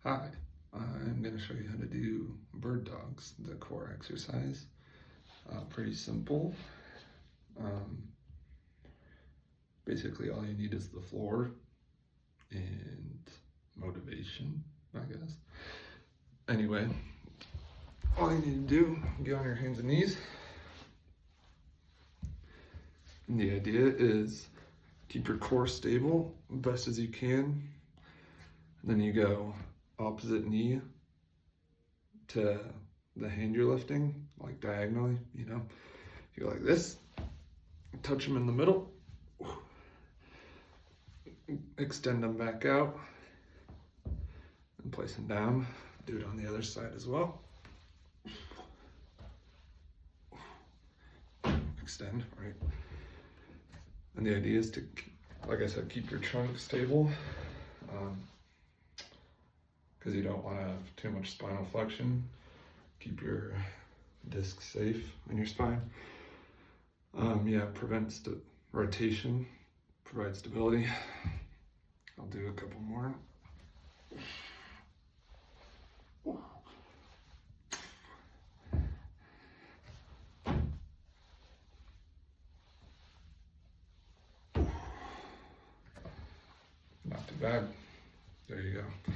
Hi, I'm going to show you how to do bird dogs, the core exercise. Pretty simple. Um, Basically, all you need is the floor and motivation, I guess. Anyway, all you need to do, get on your hands and knees. And the idea is keep your core stable best as you can. And then you go opposite knee to the hand you're lifting, like diagonally, you know. You go like this, touch them in the middle, extend them back out, and place them down. Do it on the other side as well. Extend, right? And the idea is to, like I said, keep your trunk stable, because you don't want to have too much spinal flexion. Keep your disc safe in your spine. Prevents the rotation, provides stability. I'll do a couple more. Not too bad. There you go.